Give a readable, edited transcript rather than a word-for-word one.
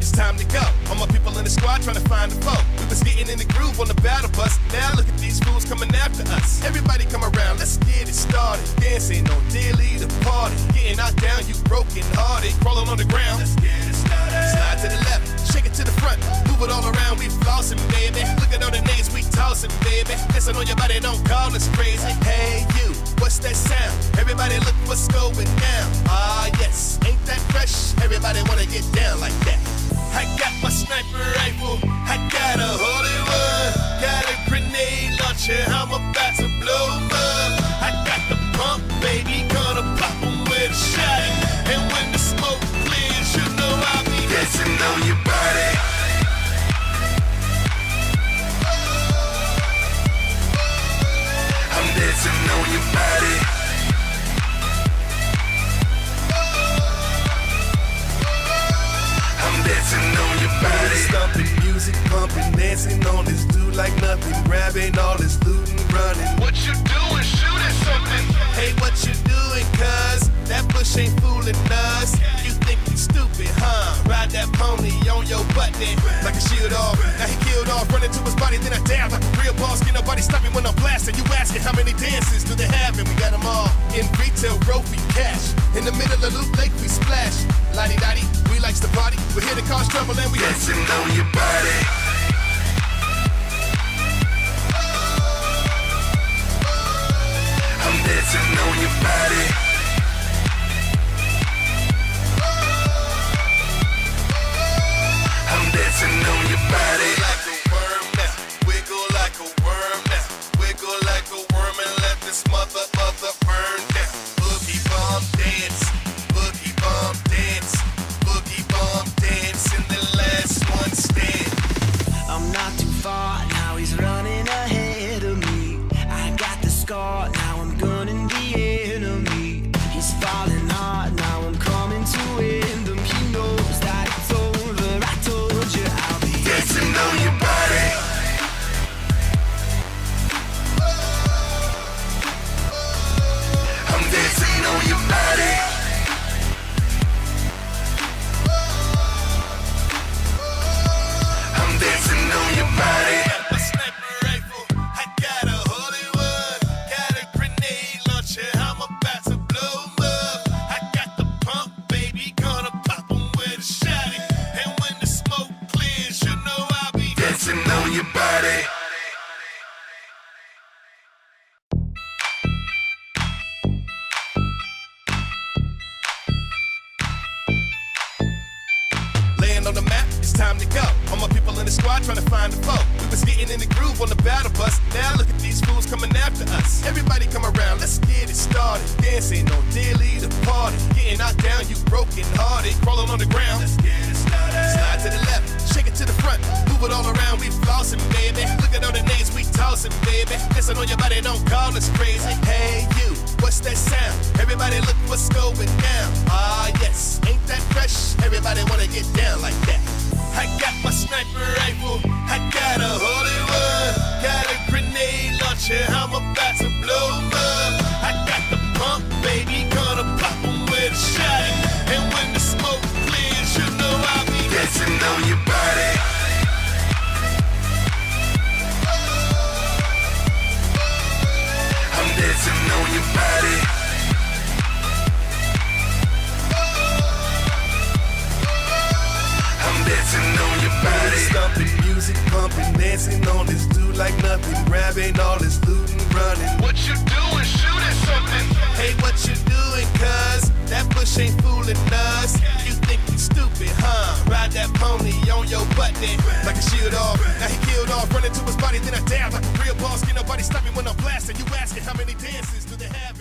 it's time to go. All my people in the squad trying to find a foe. We was getting in the groove on the battle bus. Now look at these fools coming after us. Everybody come around, let's get it started. Dancing on daily the party. Getting knocked down, you broken hearted. Crawling on the ground, let's get it started. Slide to the left, shake it to the front. Move it all around, we flossing, baby. Look at all the names we tossing, baby. Listen on your body, don't call us crazy. Hey you, what's that sound? Everybody look what's going down. Ah yes, ain't that fresh? Everybody wanna get down like that. I got my sniper rifle, I got a holy one. Got a grenade launcher, I'm about to blow 'em up. I got the pump, baby, gonna pop 'em with a shot. And when the smoke clears, you know I'll be dancing on your body. I'm dancing on your body. Dancing on your body. Stomping, music pumping, dancing on this dude like nothing. Grabbing all this loot and running. What you doing? Shooting something. Hey, what you doing, cuz? That bush ain't fooling us. You think you stupid, huh? Ride that pony on your butt then. Like a shield off. Now he killed off, running to his body, then I dabbed like a real boss. Can't nobody stop me when I'm blasting. You asking how many dances do they have? And we got them all in retail, trophy cash. In the middle of Loop Lake, we splash. Lottie-dottie, we likes to party. We're here to cause trouble and we dancing on your body. I'm dancing on your body. I'm dancing on your body. Like a worm now, wiggle like a worm now. Wiggle like a worm and let this mother burn down. Boogie bomb dance, boogie bomb dance. Boogie bomb dance in the last one stand. I'm not too far, now he's running ahead of me. I got the scar, now I'm gunning the enemy. He's falling hard, now I'm coming to end him. He knows that it's over, I told you I'll be dancing on your body. I'm dancing on your body. Dancing on your body. A sniper rifle, I got a holy one. Got a grenade launcher, I'm about to blow 'em up. I got the pump, baby, gonna pop 'em with a shot. And when the smoke clears, you know I'll be dancing on your body. Laying on the map, it's time to go. All my people in the squad trying to find a foe. We was getting in the groove on the battle bus. Now look at these fools coming after us. Everybody come around, let's get it started. Dancing on daily the party. Getting knocked down, you broken hearted. Crawling on the ground, let's get it started. Slide to the left, shake it to the front. Move it all around, we flossing, baby. Look at all the names we tossing, baby. Listen on your body, don't call us crazy. Hey you, what's that sound? Everybody look what's going down. Ah yes, ain't that fresh? Everybody wanna get down like that. I got my sniper rifle, I got a holy one. Got a grenade launcher, I'm about to blow 'em up. I got the pump, baby, gonna pop 'em with a shot. And when the smoke clears, you know I'll be dancing on your body. I'm dancing on your body. Dancing on your body. Stomping, music pumping, dancing on this dude like nothing. Grabbing all this loot and running. What you doing? Shooting something. Hey, what you doing, cuz? That bush ain't fooling us. You think you stupid, huh? Ride that pony on your butt then. Like a shield off. Now he killed off, running to his body, then I dabbed like a real boss. Can't nobody stop me when I'm blasting. You asking how many dances do they have?